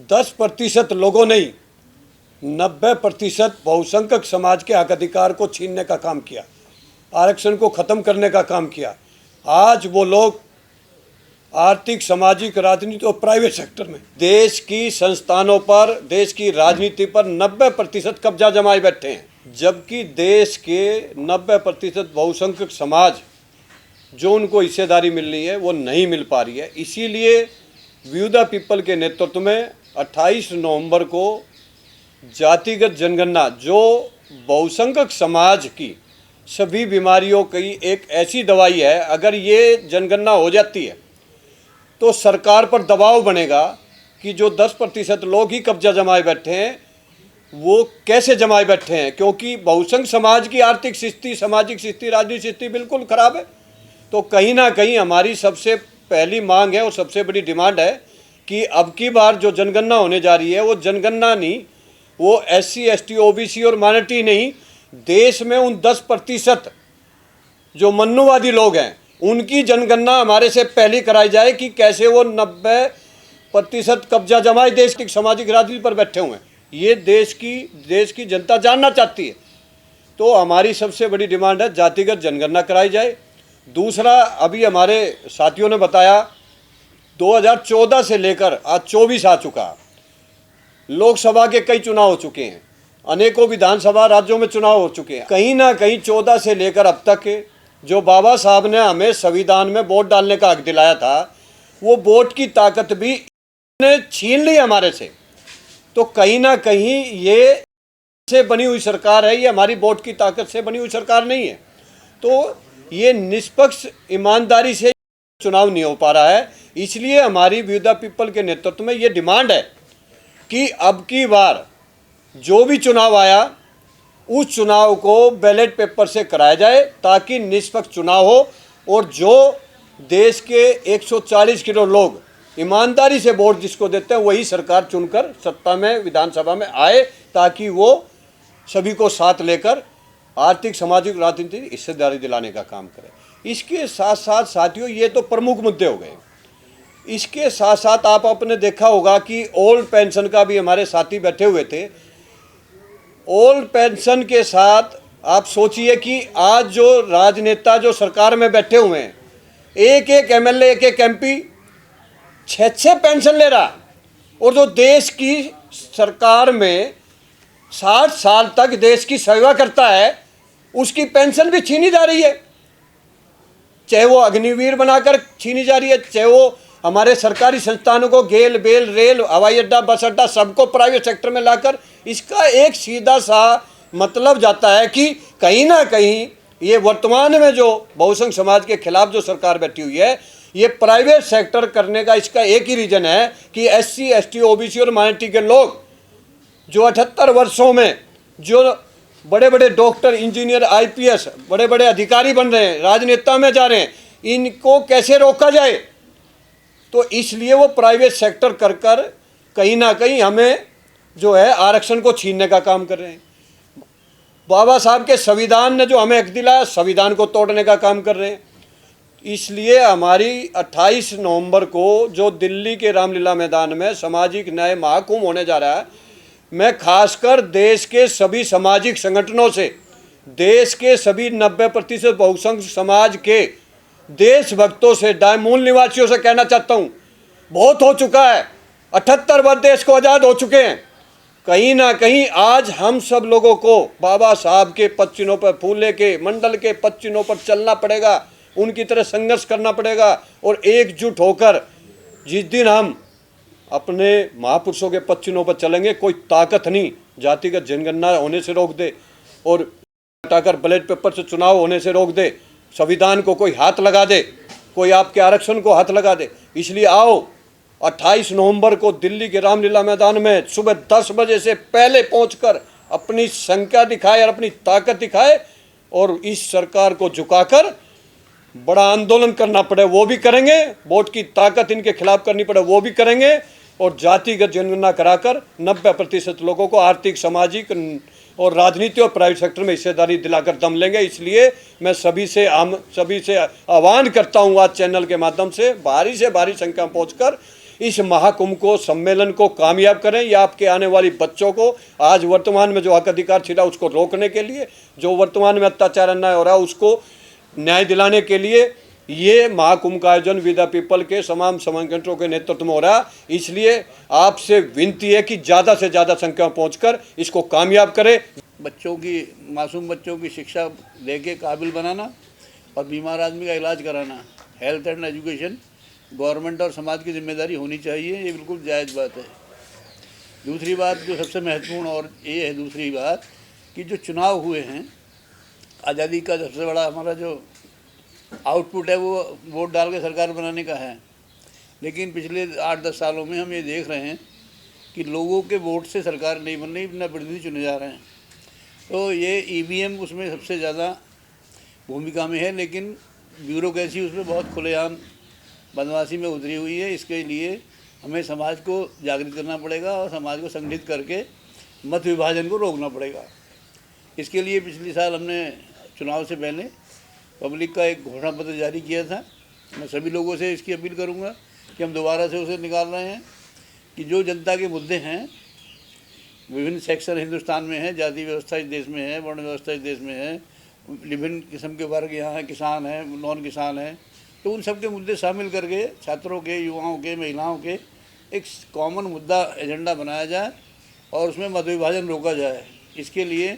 10% लोगों ने 90% बहुसंख्यक समाज के हक अधिकार को छीनने का काम किया, आरक्षण को ख़त्म करने का काम किया। आज वो लोग आर्थिक, सामाजिक, राजनीति और प्राइवेट सेक्टर में देश की संस्थानों पर, देश की राजनीति पर 90% कब्जा जमाए बैठे हैं, जबकि देश के 90% बहुसंख्यक समाज जो उनको हिस्सेदारी मिलनी है वो नहीं मिल पा रही है। इसीलिए वी द पीपल के नेतृत्व में 28 नवंबर को जातिगत जनगणना, जो बहुसंख्यक समाज की सभी बीमारियों की एक ऐसी दवाई है, अगर ये जनगणना हो जाती है तो सरकार पर दबाव बनेगा कि जो 10% लोग ही कब्जा जमाए बैठे हैं वो कैसे जमाए बैठे हैं, क्योंकि बहुसंख्यक समाज की आर्थिक स्थिति, सामाजिक स्थिति, राजनीतिक स्थिति बिल्कुल ख़राब है। तो कहीं ना कहीं हमारी सबसे पहली मांग है और सबसे बड़ी डिमांड है कि अब की बार जो जनगणना होने जा रही है वो जनगणना नहीं, वो SC, ST, OBC और माइनॉरिटी नहीं, देश में उन 10% जो मन्नुवादी लोग हैं उनकी जनगणना हमारे से पहले कराई जाए कि कैसे वो 90% कब्जा जमाए देश की सामाजिक राजनीति पर बैठे हुए हैं। ये देश की जनता जानना चाहती है। तो हमारी सबसे बड़ी डिमांड है जातिगत जनगणना कराई जाए। दूसरा, अभी हमारे साथियों ने बताया 2014 से लेकर आज 24 आ चुका, लोकसभा के कई चुनाव हो चुके हैं, अनेकों विधानसभा राज्यों में चुनाव हो चुके हैं। कहीं ना कहीं 14 से लेकर अब तक जो बाबा साहब ने हमें संविधान में वोट डालने का हक दिलाया था, वो वोट की ताकत भी ने छीन ली हमारे से। तो कहीं ना कहीं ये से बनी हुई सरकार है, ये हमारी वोट की ताकत से बनी हुई सरकार नहीं है। तो ये निष्पक्ष ईमानदारी से चुनाव नहीं हो पा रहा है। इसलिए हमारी वी द पीपल के नेतृत्व में ये डिमांड है कि अब की बार जो भी चुनाव आया उस चुनाव को बैलेट पेपर से कराया जाए ताकि निष्पक्ष चुनाव हो और जो देश के 140 करोड़ लोग ईमानदारी से वोट जिसको देते हैं वही सरकार चुनकर सत्ता में, विधानसभा में आए, ताकि वो सभी को साथ लेकर आर्थिक, सामाजिक, राजनीतिक हिस्सेदारी दिलाने का काम करे। इसके साथ साथ साथियों, ये तो प्रमुख मुद्दे हो गए। इसके साथ साथ आप आपने देखा होगा कि ओल्ड पेंशन का भी हमारे साथी बैठे हुए थे। ओल्ड पेंशन के साथ आप सोचिए कि आज जो राजनेता जो सरकार में बैठे हुए हैं, एक एक MLA, एक एक MP 6-6 पेंशन ले रहा, और जो देश की सरकार में 60 साल तक देश की सेवा करता है उसकी पेंशन भी छीनी जा रही है। चाहे वो अग्निवीर बनाकर छीनी जा रही है, चाहे वो हमारे सरकारी संस्थानों को गेल, बेल, रेल, हवाई अड्डा, बस अड्डा सबको प्राइवेट सेक्टर में लाकर, इसका एक सीधा सा मतलब जाता है कि कहीं ना कहीं ये वर्तमान में जो बहुसंख्यक समाज के खिलाफ जो सरकार बैठी हुई है, ये प्राइवेट सेक्टर करने का इसका एक ही रीजन है कि SC, ST, OBC और माइनॉरिटी के लोग जो 78 वर्षों में जो बड़े बड़े डॉक्टर, इंजीनियर, IPS बड़े बड़े अधिकारी बन रहे हैं, राजनेता में जा रहे हैं, इनको कैसे रोका जाए। तो इसलिए वो प्राइवेट सेक्टर कर कर कहीं ना कहीं हमें जो है आरक्षण को छीनने का काम कर रहे हैं। बाबा साहब के संविधान ने जो हमें हक दिलाया, संविधान को तोड़ने का काम कर रहे हैं। इसलिए हमारी 28 नवंबर को जो दिल्ली के रामलीला मैदान में सामाजिक न्याय महाकुंभ होने जा रहा है, मैं खासकर देश के सभी सामाजिक संगठनों से, देश के सभी 90% बहुसंख्यक समाज के देशभक्तों से, डायमूल निवासियों से कहना चाहता हूँ, बहुत हो चुका है। 78 वर्ष देश को आज़ाद हो चुके हैं। कहीं ना कहीं आज हम सब लोगों को बाबा साहब के पद चिन्हों पर, फूले के मंडल के पद चिन्हों पर चलना पड़ेगा, उनकी तरह संघर्ष करना पड़ेगा और एकजुट होकर जिस दिन हम अपने महापुरुषों के पद चिन्हों पर चलेंगे, कोई ताकत नहीं जातिगत जनगणना होने से रोक दे और हटाकर बैलेट पेपर से चुनाव होने से रोक दे, संविधान को कोई हाथ लगा दे, कोई आपके आरक्षण को हाथ लगा दे। इसलिए आओ 28 नवंबर को दिल्ली के रामलीला मैदान में सुबह 10 बजे से पहले पहुंचकर अपनी संख्या दिखाए और अपनी ताकत दिखाए और इस सरकार को झुकाकर बड़ा आंदोलन करना पड़े वो भी करेंगे, वोट की ताकत इनके खिलाफ करनी पड़े वो भी करेंगे और जातिगत जनगणना कराकर 90% लोगों को आर्थिक, सामाजिक और राजनीति और प्राइवेट सेक्टर में हिस्सेदारी दिलाकर दम लेंगे। इसलिए मैं सभी से आह्वान करता हूँ आज चैनल के माध्यम से भारी संख्या में पहुँचकर इस महाकुंभ को, सम्मेलन को कामयाब करें। या आपके आने वाली बच्चों को आज वर्तमान में जो हक अधिकार छिड़ा उसको रोकने के लिए, जो वर्तमान में अत्याचार अन्याय हो रहा है उसको न्याय दिलाने के लिए ये महाकुंभ का आयोजन विद द पीपल के तमाम संगठनों के नेतृत्व में हो रहा है। इसलिए आपसे विनती है कि ज़्यादा से ज़्यादा संख्या में पहुंचकर इसको कामयाब करें। बच्चों की, मासूम बच्चों की शिक्षा देके काबिल बनाना और बीमार आदमी का इलाज कराना, हेल्थ एंड एजुकेशन गवर्नमेंट और समाज की जिम्मेदारी होनी चाहिए। ये बिल्कुल जायज़ बात है। दूसरी बात जो सबसे महत्वपूर्ण और ये है, दूसरी बात कि जो चुनाव हुए हैं, आज़ादी का सबसे बड़ा हमारा जो आउटपुट है वो वोट डाल के सरकार बनाने का है। लेकिन पिछले 8-10 सालों में हम ये देख रहे हैं कि लोगों के वोट से सरकार नहीं बन रही, बिना प्रतिनिधि चुने जा रहे हैं। तो ये ईवीएम उसमें सबसे ज़्यादा भूमिका में है, लेकिन ब्यूरोक्रेसी उसमें बहुत खुलेआम बदमाशी में उतरी हुई है। इसके लिए हमें समाज को जागृत करना पड़ेगा और समाज को संगठित करके मत विभाजन को रोकना पड़ेगा। इसके लिए पिछले साल हमने चुनाव से पहले पब्लिक का एक घोषणा पत्र जारी किया था। मैं सभी लोगों से इसकी अपील करूंगा कि हम दोबारा से उसे निकाल रहे हैं कि जो जनता के मुद्दे हैं, विभिन्न सेक्शन हिंदुस्तान में है, जाति व्यवस्था इस देश में है, वर्ण व्यवस्था इस देश में है, विभिन्न किस्म के वर्ग यहाँ हैं, किसान हैं, नॉन किसान हैं, तो उन सब के मुद्दे शामिल करके छात्रों के, युवाओं के, महिलाओं के एक कॉमन मुद्दा एजेंडा बनाया जाए और उसमें मत विभाजन रोका जाए। इसके लिए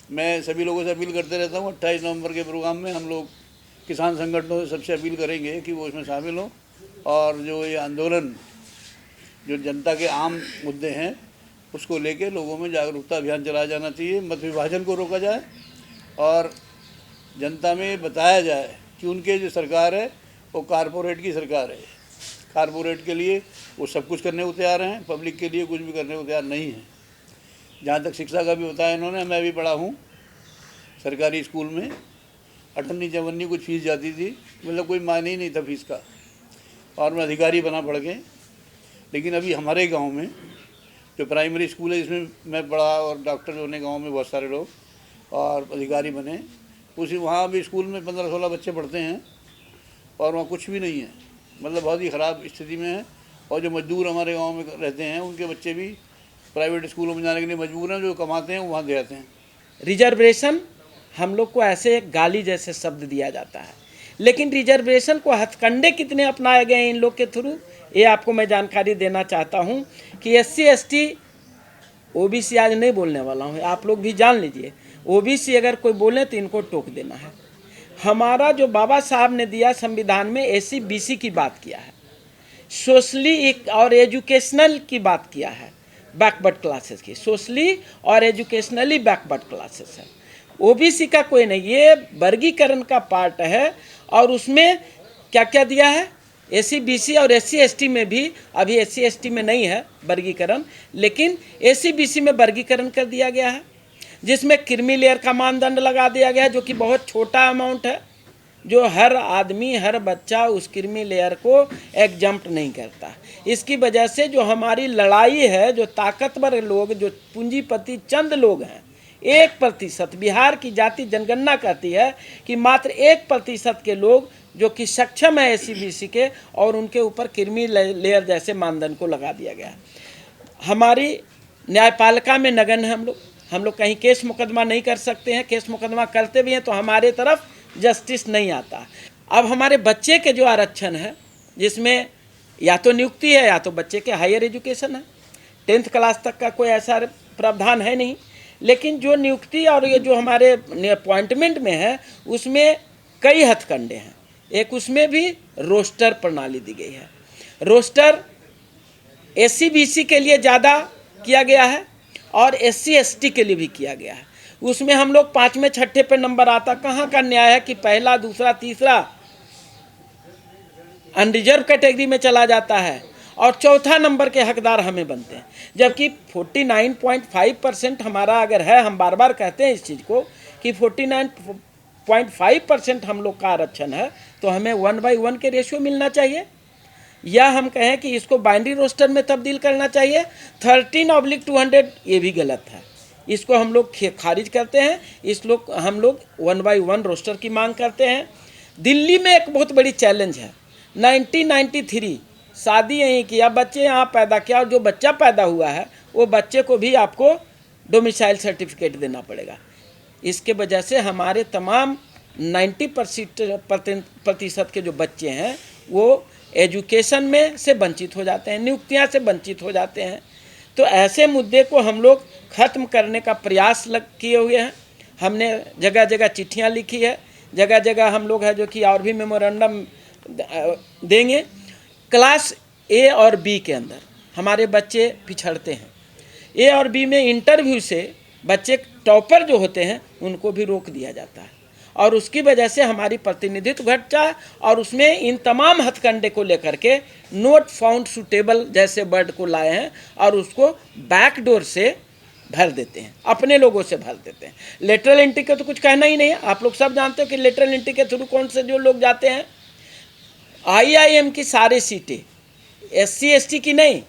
मैं सभी लोगों से अपील करते रहता हूँ। 28 नवंबर के प्रोग्राम में हम लोग किसान संगठनों से सबसे अपील करेंगे कि वो इसमें शामिल हों और जो ये आंदोलन, जो जनता के आम मुद्दे हैं, उसको लेके लोगों में जागरूकता अभियान चलाया जाना चाहिए। मत विभाजन को रोका जाए और जनता में बताया जाए कि उनके जो सरकार है वो कारपोरेट की सरकार है। कारपोरेट के लिए वो सब कुछ करने को तैयार हैं, पब्लिक के लिए कुछ भी करने को तैयार नहीं है। जहाँ तक शिक्षा का भी बताया इन्होंने, मैं भी पढ़ा हूँ सरकारी स्कूल में। 58-54 कुछ फीस जाती थी, मतलब कोई मायने ही नहीं था फीस का, और मैं अधिकारी बना पढ़ के। लेकिन अभी हमारे गांव में जो प्राइमरी स्कूल है जिसमें मैं पढ़ा और डॉक्टर होने गांव में बहुत सारे लोग और अधिकारी बने, उसी वहाँ भी स्कूल में 15-16 बच्चे पढ़ते हैं और वहाँ कुछ भी नहीं है, मतलब बहुत ही ख़राब स्थिति में है। और जो मजदूर हमारे गाँव में रहते हैं उनके बच्चे भी प्राइवेट स्कूलों में जाने के लिए मजबूर हैं, जो कमाते हैं वो वहाँ दे आते हैं। रिजर्वेशन हम लोग को ऐसे एक गाली जैसे शब्द दिया जाता है, लेकिन रिजर्वेशन को हथकंडे कितने अपनाए गए हैं इन लोग के थ्रू, ये आपको मैं जानकारी देना चाहता हूँ कि SC ST OBC आज नहीं बोलने वाला हूँ, आप लोग भी जान लीजिए। OBC अगर कोई बोले तो इनको टोक देना है। हमारा जो बाबा साहब ने दिया संविधान में, SC BC की बात किया है, सोशली और एजुकेशनल की बात किया है, बैकवर्ड क्लासेस की, सोशली और एजुकेशनली बैकवर्ड क्लासेस है। OBC का कोई नहीं, ये वर्गीकरण का पार्ट है। और उसमें क्या क्या दिया है, SC BC और SC ST में भी, अभी SC ST में नहीं है वर्गीकरण, लेकिन SC BC में वर्गीकरण कर दिया गया है, जिसमें क्रीमी लेयर का मानदंड लगा दिया गया है, जो कि बहुत छोटा अमाउंट है, जो हर आदमी, हर बच्चा उस क्रीमी लेयर को एग्जम्प्ट नहीं करता। इसकी वजह से जो हमारी लड़ाई है, जो ताकतवर लोग, जो पूंजीपति चंद लोग हैं, 1%, बिहार की जाति जनगणना कहती है कि मात्र 1% के लोग जो कि सक्षम है SC BC के, और उनके ऊपर क्रीमी लेयर जैसे मानदंड को लगा दिया गया है। हमारी न्यायपालिका में नगण्य है हम लोग कहीं केस मुकदमा नहीं कर सकते हैं, केस मुकदमा करते भी हैं तो हमारे तरफ जस्टिस नहीं आता। अब हमारे बच्चे के जो आरक्षण है, जिसमें या तो नियुक्ति है या तो बच्चे के हायर एजुकेशन है, 10th क्लास तक का कोई ऐसा प्रावधान है नहीं, लेकिन जो नियुक्ति और ये जो हमारे अपॉइंटमेंट में है उसमें कई हथकंडे हैं। एक उसमें भी रोस्टर प्रणाली दी गई है। रोस्टर SC BC के लिए ज़्यादा किया गया है और SC ST के लिए भी किया गया है। उसमें हम लोग 5वें 6ठे पे नंबर आता, कहाँ का न्याय है कि पहला, दूसरा, तीसरा अनरिजर्व कैटेगरी में चला जाता है और चौथा नंबर के हकदार हमें बनते हैं, जबकि 49.5% हमारा अगर है, हम बार बार कहते हैं इस चीज़ को कि 49.5% हम लोग का आरक्षण है, तो हमें 1/1 के रेशियो मिलना चाहिए, या हम कहें कि इसको बाइनरी रोस्टर में तब्दील करना चाहिए। 13/200 ये भी गलत है, इसको हम लोग खारिज करते हैं। हम लोग 1/1 रोस्टर की मांग करते हैं। दिल्ली में एक बहुत बड़ी चैलेंज है, 1993 शादी यहीं किया, बच्चे यहाँ पैदा किया, और जो बच्चा पैदा हुआ है वो बच्चे को भी आपको डोमिसाइल सर्टिफिकेट देना पड़ेगा। इसके वजह से हमारे तमाम 90% के जो बच्चे हैं वो एजुकेशन में से वंचित हो जाते हैं, नियुक्तियां से वंचित हो जाते हैं। तो ऐसे मुद्दे को हम लोग ख़त्म करने का प्रयास किए हुए हैं। हमने जगह जगह चिट्ठियां लिखी है, जगह जगह हम लोग है जो कि और भी मेमोरेंडम देंगे। क्लास ए और बी के अंदर हमारे बच्चे पिछड़ते हैं। ए और बी में इंटरव्यू से बच्चे टॉपर जो होते हैं उनको भी रोक दिया जाता है, और उसकी वजह से हमारी प्रतिनिधित्व घटता है। और उसमें इन तमाम हथकंडे को लेकर के नोट फाउंड सुटेबल जैसे वर्ड को लाए हैं और उसको बैकडोर से भर देते हैं, अपने लोगों से भर देते हैं। लेटरल एंट्री का तो कुछ कहना ही नहीं है। आप लोग सब जानते हो कि लेटरल एंट्री के थ्रू कौन से जो लोग जाते हैं, IIM की सारी सीटें, SC ST की नहीं,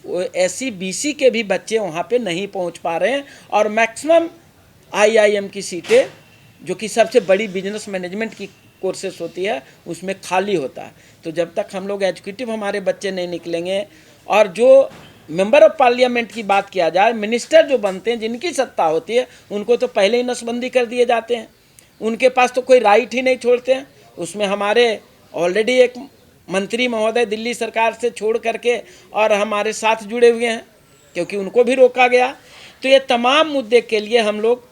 वो SC BC के भी बच्चे वहाँ पे नहीं पहुँच पा रहे हैं। और मैक्सिमम IIM की सीटें जो कि सबसे बड़ी बिजनेस मैनेजमेंट की कोर्सेस होती है उसमें खाली होता है। तो जब तक हम लोग एजुकेटिव हमारे बच्चे नहीं निकलेंगे, और जो मेंबर ऑफ पार्लियामेंट की बात किया जाए, मिनिस्टर जो बनते हैं जिनकी सत्ता होती है उनको तो पहले ही नसबंदी कर दिए जाते हैं, उनके पास तो कोई राइट ही नहीं छोड़ते हैं। उसमें हमारे ऑलरेडी एक मंत्री महोदय दिल्ली सरकार से छोड़ करके और हमारे साथ जुड़े हुए हैं, क्योंकि उनको भी रोका गया। तो ये तमाम मुद्दे के लिए हम लोग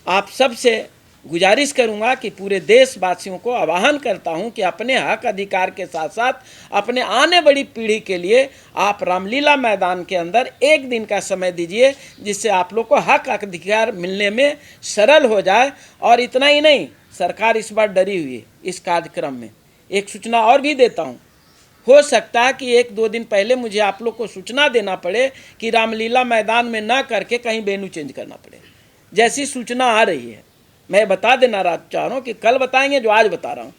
आप सब से गुजारिश करूंगा कि पूरे देशवासियों को आह्वान करता हूं कि अपने हक अधिकार के साथ साथ अपने आने वाली पीढ़ी के लिए आप रामलीला मैदान के अंदर एक दिन का समय दीजिए, जिससे आप लोग को हक अधिकार मिलने में सरल हो जाए। और इतना ही नहीं, सरकार इस बार डरी हुई है। इस कार्यक्रम में एक सूचना और भी देता हूँ, हो सकता है कि 1-2 दिन पहले मुझे आप लोग को सूचना देना पड़े कि रामलीला मैदान में ना करके कहीं वेन्यू चेंज करना पड़े। जैसी सूचना आ रही है मैं बता देना चाह रहा हूँ कि कल बताएंगे, जो आज बता रहा हूँ,